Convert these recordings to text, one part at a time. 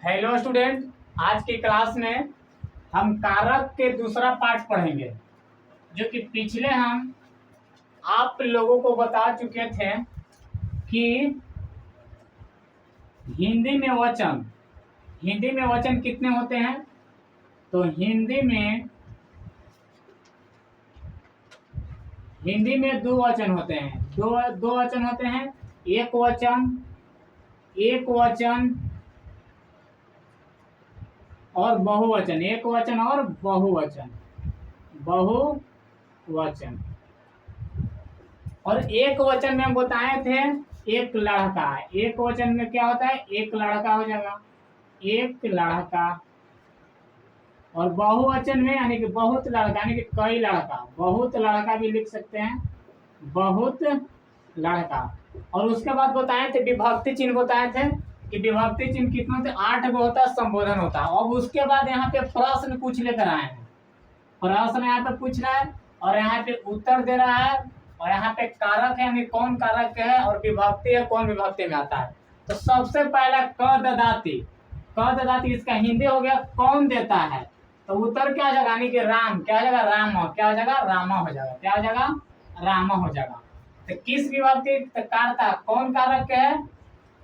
Hello student, आज की class में हम कारक के दूसरा पार्ट पढ़ेंगे, जो कि पिछले हम आप लोगों को बता चुके थे कि हिंदी में वचन कितने होते हैं। तो हिंदी में दो वचन होते हैं, दो वचन होते हैं। एक वचन और बहुवचन, एक वचन और बहुवचन। और एक वचन में हम बताए थे एक लड़का। एक वचन में क्या होता है? एक लड़का हो जाएगा, एक लड़का। और बहुवचन में यानी कि बहुत लड़का, यानी कि कई लड़का, बहुत लड़का भी लिख सकते हैं, बहुत लड़का। और उसके बाद बताए थे विभक्ति चिन्ह, बताए थे कि विभक्ति चिन्ह कितने होते? 8 गो होता है, संबोधन होता है। अब उसके बाद यहाँ पे प्रश्न कुछ लेकर आए हैं, प्रश्न यहाँ पे पूछ रहा है और यहाँ पे उत्तर दे रहा है। और यहाँ पे कारक है, यानी कौन कारक है, और विभक्ति है, कौन विभक्ति में आता है। तो सबसे पहला क ददाती, इसका हिंदी हो गया कौन देता है। तो उत्तर क्या हो जाएगा? यानी कि राम। क्या हो जाएगा? राम। क्या हो जाएगा? रामा हो जाएगा। क्या हो जाएगा? रामा हो जाएगा। तो किस विभक्ति? तो कर्ता। कौन कारक है?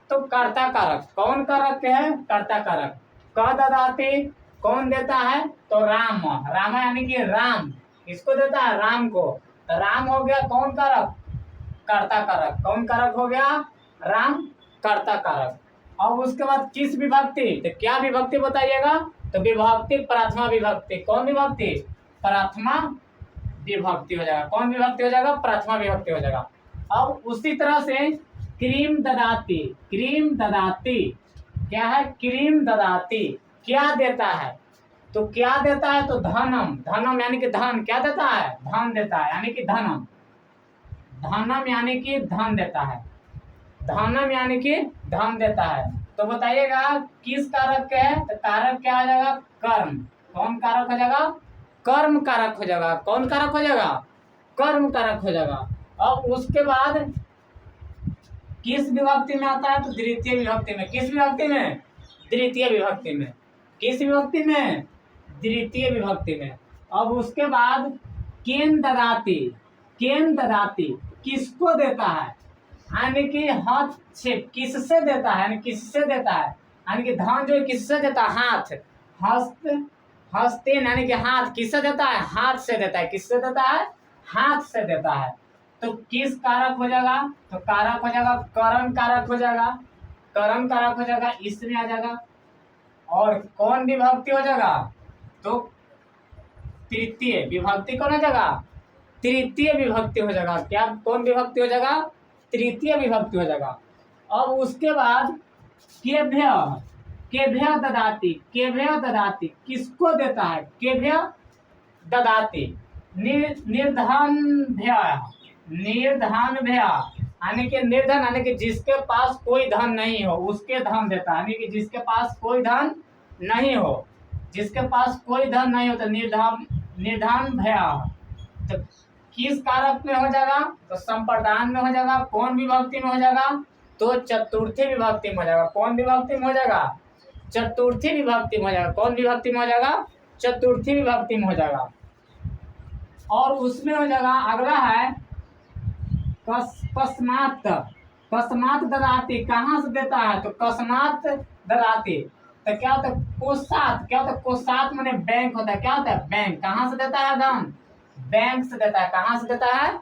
तो कर्ता कारक। कौन कारक है? कर्ता कारक। क ददाती कौन देता है? तो राम। रामा यानी कि राम। किसको देता है? राम को। तो राम हो गया कौन कारक? कर्ता कारक। कौन कारक हो गया? राम, कर्ता कारक। अब उसके बाद किस विभक्ति? तो क्या विभक्ति बताइएगा? तो विभक्ति प्रथमा विभक्ति। कौन विभक्ति? प्रथमा विभक्ति हो जाएगा। कौन विभक्ति हो जाएगा? प्रथमा विभक्ति हो जाएगा। अब उसी तरह से क्रीम ददाती। क्रीम ददाती क्या है? क्रीम ददाती क्या देता है? तो क्या देता है? तो धनम। धनम यानी कि धन। क्या देता है? धन देता है, यानी कि धनम। धनम यानी कि धन देता है। धनम यानी कि धन देता है। तो बताइएगा किस कारक है? तो कारक क्या हो जाएगा? कर्म। कौन कारक हो जाएगा? कर्म कारक हो जाएगा। कौन कारक हो जाएगा? कर्म कारक हो जाएगा। अब उसके बाद किस विभक्ति में आता है? तो द्वितीय विभक्ति में। किस विभक्ति में? द्वितीय विभक्ति में। किस विभक्ति में? द्वितीय विभक्ति में। अब उसके बाद केन ददाती। केन ददाती किसको देता है? यानी कि हस्तक्षेप। किससे देता है? यानी किससे देता है? यानी कि धन जो किससे देता है? हाथ। हस्तेन यानी कि हाथ। किससे देता है? हाथ से देता है। किससे देता है? हाथ से देता है। तो किस कारक हो जाएगा? तो कारक हो जाएगा करण कारक हो जाएगा। करण कारक हो जाएगा, इसमें आ जाएगा। और कौन विभक्ति हो जाएगा? तो तृतीय विभक्ति कौन हो जाएगा? तृतीय विभक्ति हो जाएगा। क्या कौन विभक्ति हो जाएगा? तृतीय विभक्ति हो जाएगा। अब उसके बाद केभ्य। केभ्य ददाती। केभ्य ददाती किसको देता है? केभ्य ददाती निर्धन भ्य। निर्धन भ्य यानी कि निर्धन यानी कि जिसके पास कोई धन नहीं हो उसके धन देता है। यानी कि जिसके पास कोई धन नहीं हो, जिसके पास कोई धन नहीं हो तो निर्धन भय। तो किस कारक में हो जाएगा? तो संप्रदान में हो जाएगा। कौन विभक्ति में हो जाएगा? तो चतुर्थी विभक्ति में हो जाएगा। कौन विभक्ति में हो जाएगा? चतुर्थी विभक्ति में हो जाएगा। कौन विभक्ति में हो जाएगा? चतुर्थी विभक्ति में हो जाएगा। और उसमें हो जाएगा अगला है कस्मात। कस्मात ददाती कहाँ से देता है? तो कस्मात ददाती। तो क्या होता है? कोषात। क्या होता है? कोषात माने बैंक होता है। क्या होता है? बैंक। कहाँ से देता है धन? बैंक से देता है। कहाँ से देता है?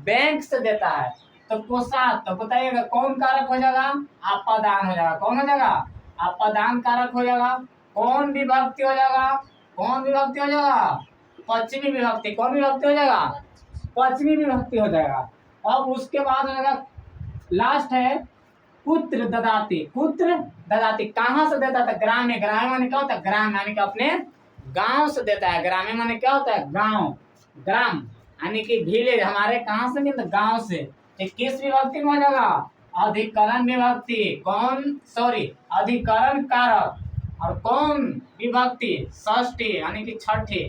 बैंक से देता है। तो कोषात। तो बताइएगा कौन कारक हो जाएगा? अपादान हो जाएगा। कौन हो जाएगा? अपादान कारक हो जाएगा। कौन विभक्ति हो जाएगा? कौन विभक्ति हो जाएगा? पश्चिमी विभक्ति। कौन विभक्ति हो जाएगा? पश्चिमी विभक्ति हो जाएगा। अब उसके बाद हो जाएगा लास्ट है पुत्र ददाती। पुत्र ददाती कहाँ से देता था? ग्राम में। ग्राम माने क्या होता है? ग्राम यानी कि अपने गांव से देता है। ग्राम माने क्या होता है? गांव। ग्राम यानी कि विलेज। हमारे कहाँ से मिलता? गांव से। तो किस विभक्ति में हो जाएगा? अधिकरण विभक्ति। कौन? सॉरी, अधिकरण कारक। और कौन विभक्ति? षष्ठी यानी कि छठी।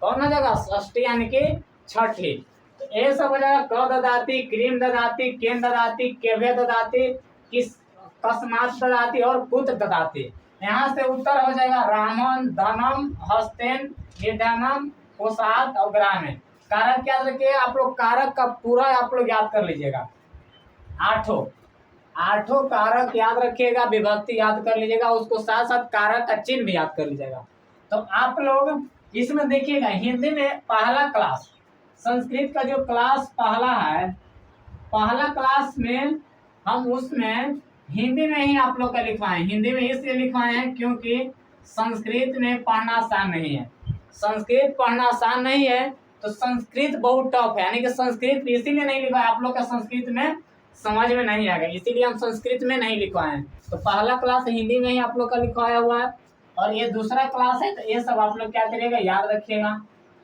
कौन हो जाएगा? षष्ठी यानी कि छठी। तो ये सब हो जाएगा क ददाती, क्रीम ददाती, केन ददाती, केभ्य ददाती, किस कस्मात ददाती और पुत्र ददाती। यहाँ से उत्तर हो जाएगा रामन, धनम, हस्तेन, निधानम, कोसात और ग्रामीण। कारक याद रखिए आप लोग, कारक का पूरा आप लोग याद कर लीजिएगा। आठों कारक याद रखिएगा, विभक्ति याद कर लीजिएगा, उसको साथ साथ कारक का चिन्ह भी याद कर लीजिएगा। तो आप लोग इसमें देखिएगा, हिंदी में पहला क्लास, संस्कृत का जो क्लास पहला है, पहला क्लास में हम उसमें हिंदी में ही आप लोग का लिखवाए। हिंदी में इसलिए लिखवाए हैं क्योंकि संस्कृत में पढ़ना आसान नहीं है। संस्कृत पढ़ना आसान नहीं है तो संस्कृत बहुत टफ है, यानी कि संस्कृत इसीलिए नहीं लिखवाए, आप लोग का संस्कृत में समझ में नहीं आएगा, इसीलिए हम संस्कृत में नहीं लिखवाए हैं। तो पहला क्लास हिंदी में ही आप लोग का लिखवाया हुआ है, और ये दूसरा क्लास है, तो ये सब आप लोग क्या करिएगा, याद रखिएगा।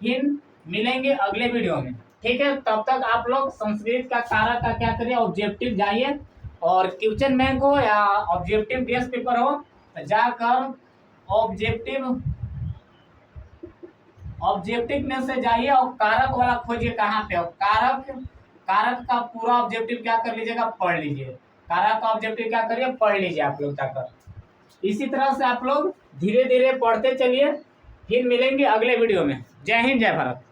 फिर मिलेंगे अगले वीडियो में, ठीक है। तब तक आप लोग संस्कृत का कारक का क्या करिए, ऑब्जेक्टिव जाइए, और क्वेश्चन बैंक हो या ऑब्जेक्टिव गेस्ट पेपर हो तो जाकर ऑब्जेक्टिव में से जाइए और कारक वाला खोजिए कहाँ पे हो। कारक का पूरा ऑब्जेक्टिव क्या कर लीजिएगा, पढ़ लीजिए। कारक का ऑब्जेक्टिव क्या करिए, पढ़ लीजिए आप लोग जाकर। इसी तरह से आप लोग धीरे धीरे पढ़ते चलिए। फिर मिलेंगे अगले वीडियो में। जय हिंद, जय भारत।